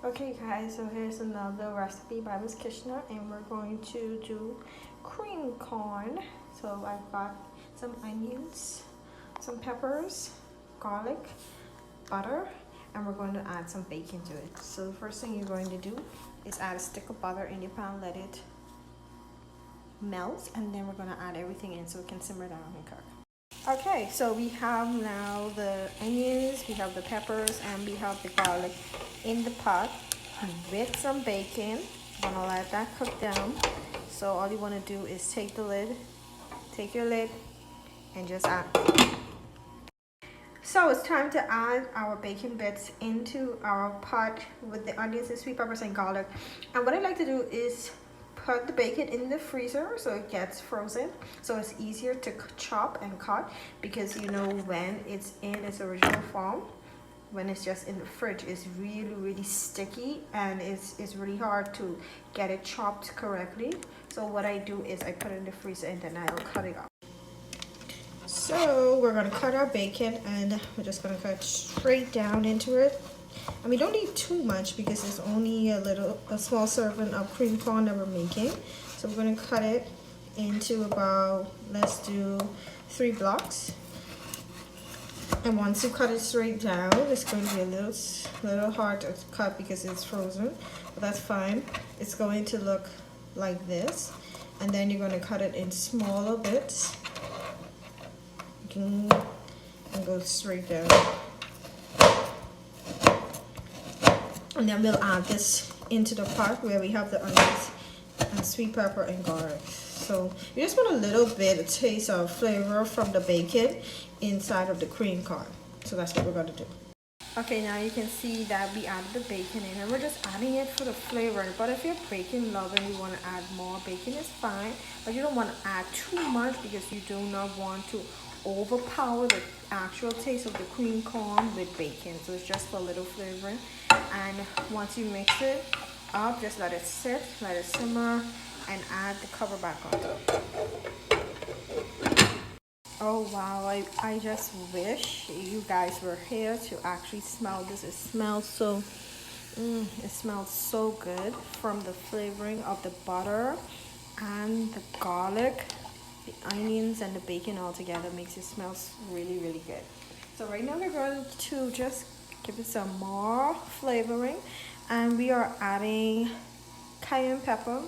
Okay guys, so here's another recipe by Miss Kishna, and we're going to do cream corn. So I've got some onions, some peppers, garlic, butter, and we're going to add some bacon to it. So the first thing you're going to do is add a stick of butter in your pan, let it melt, and then we're going to add everything in so it can simmer down and cook. Okay, so we have now the onions, we have the peppers, and we have the garlic in the pot with some bacon. I'm gonna let that cook down. So all you want to do is take your lid, and just add. So it's time to add our bacon bits into our pot with the onions and sweet peppers and garlic. And what I like to do is put the bacon in the freezer so it gets frozen, so it's easier to chop and cut, because you know when it's in its original form, when it's just in the fridge, it's really sticky and it's really hard to get it chopped correctly. So what I do is I put it in the freezer and then I'll cut it up. So we're gonna cut our bacon and we're just gonna cut straight down into it. And we don't need too much because it's only a small serving of cream corn that we're making. So we're going to cut it into about, let's do 3 blocks. And once you cut it straight down, it's going to be a little hard to cut because it's frozen, but that's fine. It's going to look like this, and then you're going to cut it in smaller bits. You can go straight down. And then we'll add this into the pot where we have the onions and sweet pepper and garlic. So we just want a little bit of taste of flavor from the bacon inside of the cream corn. So that's what we're going to do. Okay, now you can see that we added the bacon in, and we're just adding it for the flavor. But if you're bacon lover and you want to add more bacon, it's fine. But you don't want to add too much because you do not want to overpower the actual taste of the cream corn with bacon. So it's just for a little flavoring. And once you mix it up, just let it sit, let it simmer, and add the cover back on top. Oh wow, I just wish you guys were here to actually smell this. It smells so good from the flavoring of the butter and the garlic. The onions and the bacon all together makes it smell really good. So right now we're going to just give it some more flavoring, and we are adding cayenne pepper,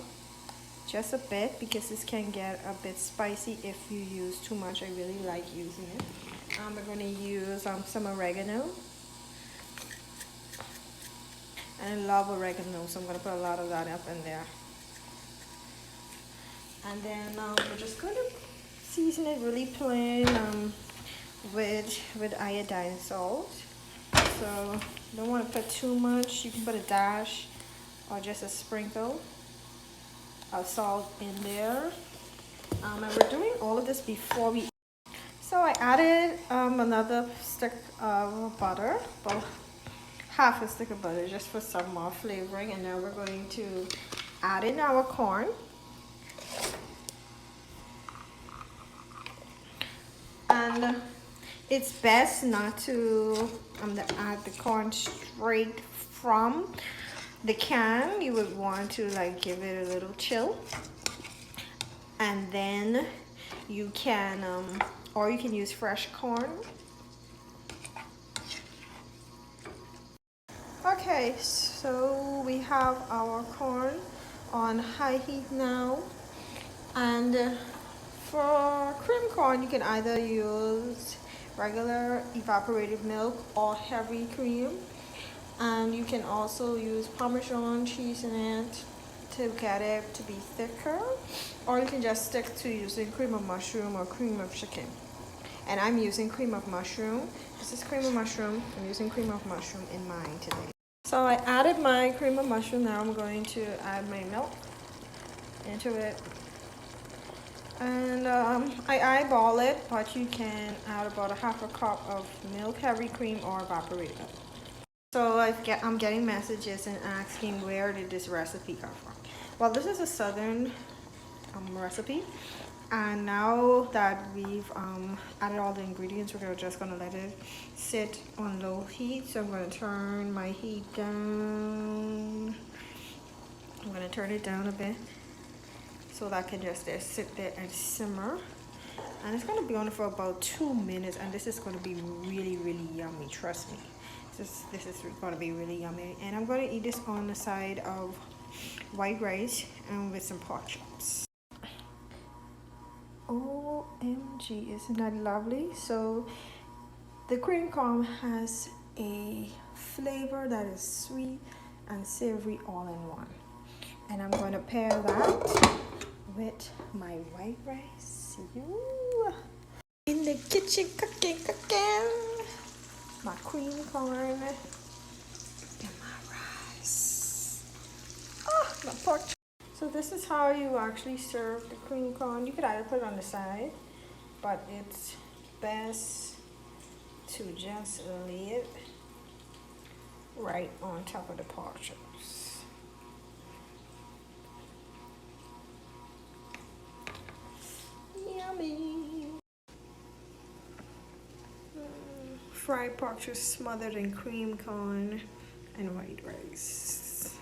just a bit, because this can get a bit spicy if you use too much. I really like using it. We're going to use some oregano, and I love oregano, so I'm going to put a lot of that up in there. And then we're just going to season it really plain with iodine salt. So you don't want to put too much. You can put a dash or just a sprinkle of salt in there. And we're doing all of this before we. So I added another stick of butter, well, half a stick of butter, just for some more flavoring. And now we're going to add in our corn. And it's best not to add the corn straight from the can. You would want to like give it a little chill, and then you can or you can use fresh corn. Okay, so we have our corn on high heat now, and for cream corn, you can either use regular evaporated milk or heavy cream, and you can also use Parmesan cheese in it to get it to be thicker, or you can just stick to using cream of mushroom or cream of chicken. And I'm using cream of mushroom. This is cream of mushroom. I'm using cream of mushroom in mine today. So I added my cream of mushroom. Now I'm going to add my milk into it. And I eyeball it, but you can add about a half a cup of milk, heavy cream, or evaporated. So I'm getting messages and asking, where did this recipe come from? Well, this is a southern recipe, and now that we've added all the ingredients, we're just gonna let it sit on low heat. So I'm gonna turn my heat down I'm gonna turn it down a bit so that I can just sit there and simmer. And it's gonna be on for about 2 minutes, and this is gonna be really, really yummy. Trust me, this is gonna be really yummy. And I'm gonna eat this on the side of white rice and with some pork chops. OMG, isn't that lovely? So the cream corn has a flavor that is sweet and savory all in one. And I'm going to pair that with my white rice. Ooh. In the kitchen cooking. My cream corn and my rice. Oh, my pork. So this is how you actually serve the cream corn. You could either put it on the side, but it's best to just lay it right on top of the pork chops. Yummy. Fried pork chops smothered in cream corn and white rice.